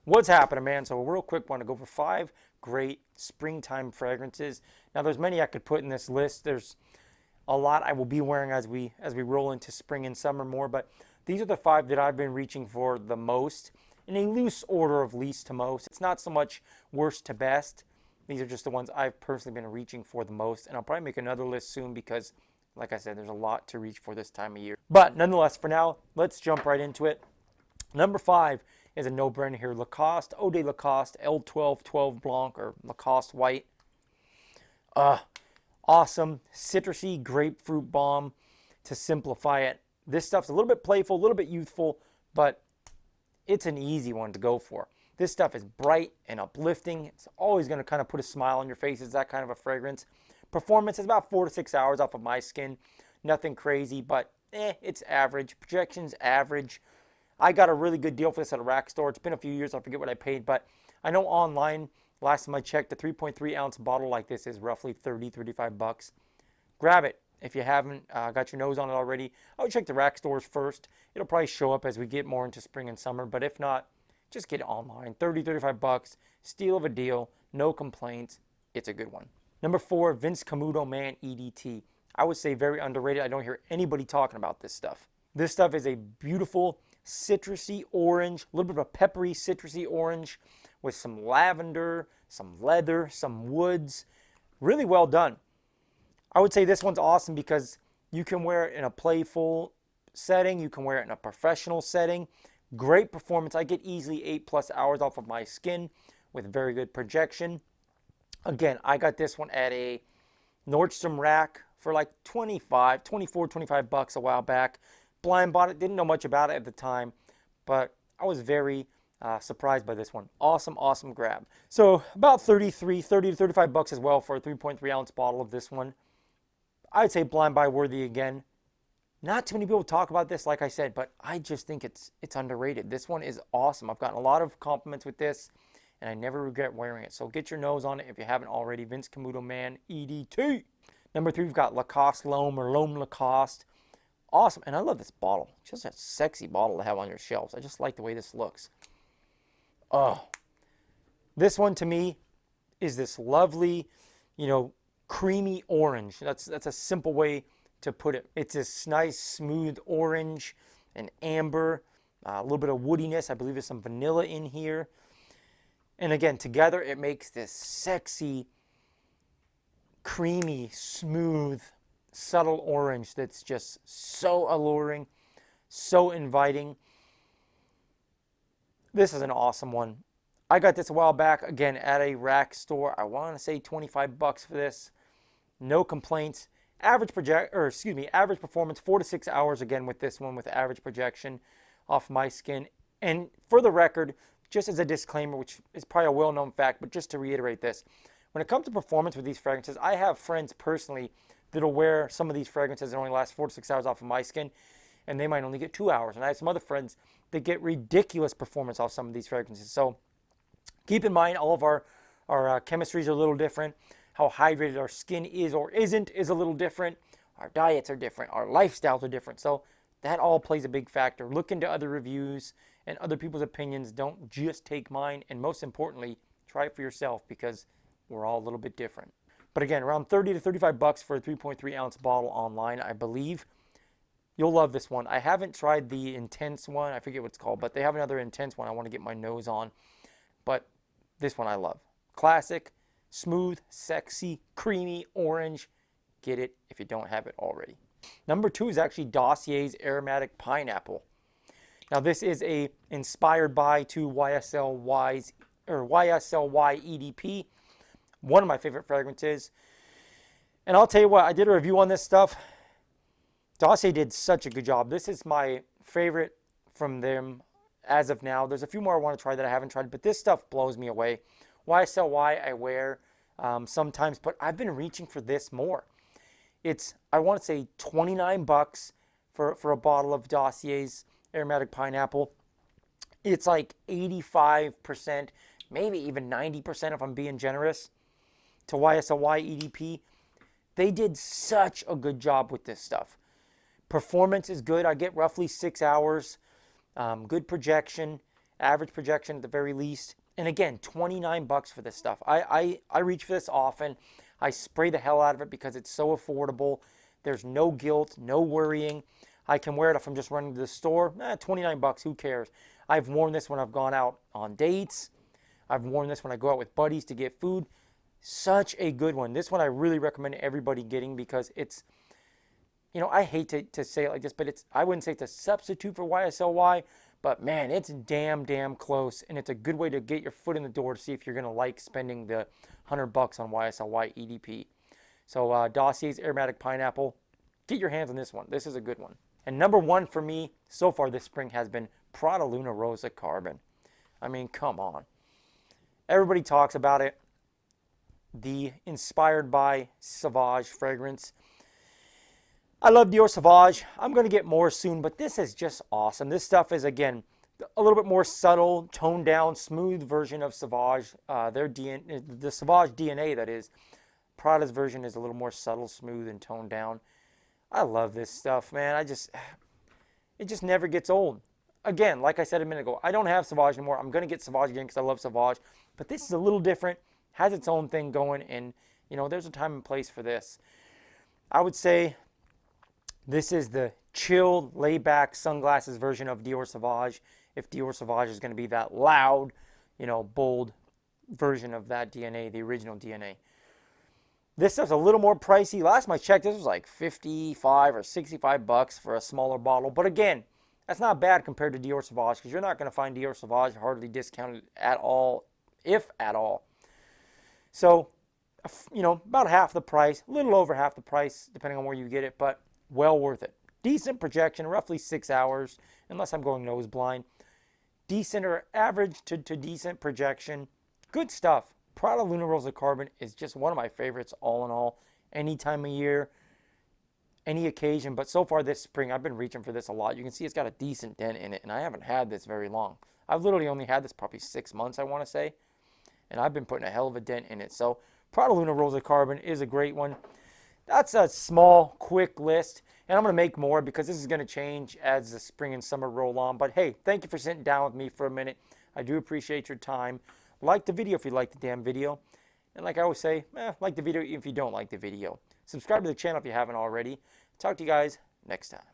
What's happening, man? So a real quick one to go for 5 great springtime fragrances. Now there's many I could put in this list. There's a lot I will be wearing as we roll into spring and summer more, but these are the 5 that I've been reaching for the most in a loose order of least to most. It's not so much worst to best. These are just the ones I've personally been reaching for the most, and I'll probably make another list soon because, like I said, there's a lot to reach for this time of year. But nonetheless, for now, let's jump right into it. Number 5 is a no-brainer here. Lacoste, Eau de Lacoste L12 12 Blanc, or Lacoste White. Awesome, citrusy grapefruit bomb to simplify it. This stuff's a little bit playful, a little bit youthful, but it's an easy one to go for. This stuff is bright and uplifting. It's always going to kind of put a smile on your face. It's that kind of a fragrance. Performance is about 4 to 6 hours off of my skin. Nothing crazy, but it's average. Projections, average. I got a really good deal for this at a rack store. It's been a few years. I forget what I paid, but I know online, last time I checked, the 3.3 ounce bottle like this is roughly 30, 35 bucks. Grab it if you haven't got your nose on it already. I would check the rack stores first. It'll probably show up as we get more into spring and summer, but if not, just get it online. 30, 35 bucks. Steal of a deal. No complaints. It's a good one. Number 4, Camuto Man EDT. I would say very underrated. I don't hear anybody talking about this stuff. This stuff is a beautiful citrusy orange, a little bit of a peppery citrusy orange with some lavender, some leather, some woods. Really well done. I would say this one's awesome because you can wear it in a playful setting. You can wear it in a professional setting. Great performance. I get easily 8+ hours off of my skin with very good projection. Again, I got this one at a Nordstrom rack for like 24, 25 bucks a while back. Blind bought it, didn't know much about it at the time, but I was very surprised by this one. Awesome, awesome grab. So about 30 to 35 bucks as well for a 3.3 ounce bottle of this one. I'd say blind buy worthy again. Not too many people talk about this, like I said, but I just think it's underrated. This one is awesome. I've gotten a lot of compliments with this, and I never regret wearing it. So get your nose on it if you haven't already. Camuto Man EDT. Number 3, we've got Lacoste L'Homme or L'Homme Lacoste. Awesome, and I love this bottle. Just a sexy bottle to have on your shelves. I just like the way this looks. Oh, this one to me is this lovely, creamy orange. That's a simple way to put it. It's this nice, smooth orange and amber, a little bit of woodiness. I believe there's some vanilla in here. And again, together it makes this sexy, creamy, smooth, subtle orange that's just so alluring, so inviting. This is an awesome one. I got this a while back, again, at a rack store. I want to say 25 bucks for this. No complaints. Average performance, 4 to 6 hours again with this one with average projection off my skin. And for the record, just as a disclaimer, which is probably a well-known fact, but just to reiterate this, when it comes to performance with these fragrances, I have friends personally that'll wear some of these fragrances and only last 4 to 6 hours off of my skin, and they might only get 2 hours. And I have some other friends that get ridiculous performance off some of these fragrances. So keep in mind, all of our chemistries are a little different. How hydrated our skin is or isn't is a little different. Our diets are different. Our lifestyles are different. So that all plays a big factor. Look into other reviews and other people's opinions. Don't just take mine. And most importantly, try it for yourself because we're all a little bit different. But again, around 30 to 35 bucks for a 3.3 ounce bottle online, I believe. You'll love this one. I haven't tried the intense one. I forget what it's called, but they have another intense one I want to get my nose on. But this one I love. Classic, smooth, sexy, creamy, orange. Get it if you don't have it already. Number 2 is actually Dossier's Aromatic Pineapple. Now this is inspired by YSLY EDP. One of my favorite fragrances. And I'll tell you what, I did a review on this stuff. Dossier did such a good job. This is my favorite from them as of now. There's a few more I want to try that I haven't tried, but this stuff blows me away. YSLY I wear sometimes, but I've been reaching for this more. It's, I want to say 29 bucks for a bottle of Dossier's Aromatic Pineapple. It's like 85%, maybe even 90% if I'm being generous, to YSLY EDP. They did such a good job with this stuff. Performance is good. I get roughly 6 hours. Good projection. average projection at the very least. And again, 29 bucks for this stuff. I reach for this often. I spray the hell out of it because it's so affordable. There's no guilt, no worrying. I can wear it if I'm just running to the store. 29 bucks, who cares? I've worn this when I've gone out on dates. I've worn this when I go out with buddies to get food. Such a good one. This one I really recommend everybody getting because it's, you know, I hate to say it like this, but it's, I wouldn't say it's a substitute for YSLY, but man, it's damn close, and it's a good way to get your foot in the door to see if you're going to like spending the 100 bucks on YSLY EDP. So Dossier's Aromatic Pineapple, get your hands on this one. This is a good one. And number one for me so far this spring has been Prada Luna Rosa Carbon. I mean, come on. Everybody talks about it. The inspired by Sauvage fragrance. I love Dior Sauvage. I'm going to get more soon, but this is just awesome. This stuff is, again, a little bit more subtle, toned down, smooth version of Sauvage. Their DNA, the Sauvage DNA, that is. Prada's version is a little more subtle, smooth, and toned down. I love this stuff, man. It just never gets old. Again, like I said a minute ago, I don't have Sauvage anymore. I'm going to get Sauvage again because I love Sauvage. But this is a little different, has its own thing going, and, you know, there's a time and place for this. I would say this is the chilled, laid-back sunglasses version of Dior Sauvage. If Dior Sauvage is going to be that loud, you know, bold version of that DNA, the original DNA. This stuff's a little more pricey. Last time I checked, this was like 55 or 65 bucks for a smaller bottle. But again, that's not bad compared to Dior Sauvage because you're not going to find Dior Sauvage hardly discounted at all, if at all. So, you know, about half the price, a little over half the price, depending on where you get it, but well worth it. Decent projection, roughly 6 hours, unless I'm going nose blind. Decent or average to decent projection. Good stuff. Prada Luna Rosa Carbon is just one of my favorites all in all. Any time of year, any occasion. But so far this spring, I've been reaching for this a lot. You can see it's got a decent dent in it, and I haven't had this very long. I've literally only had this probably 6 months, I want to say. And I've been putting a hell of a dent in it. So Prada Luna Rosa Carbon is a great one. That's a small, quick list. And I'm going to make more because this is going to change as the spring and summer roll on. But hey, thank you for sitting down with me for a minute. I do appreciate your time. Like the video if you like the damn video. And like I always say, like the video if you don't like the video. Subscribe to the channel if you haven't already. Talk to you guys next time.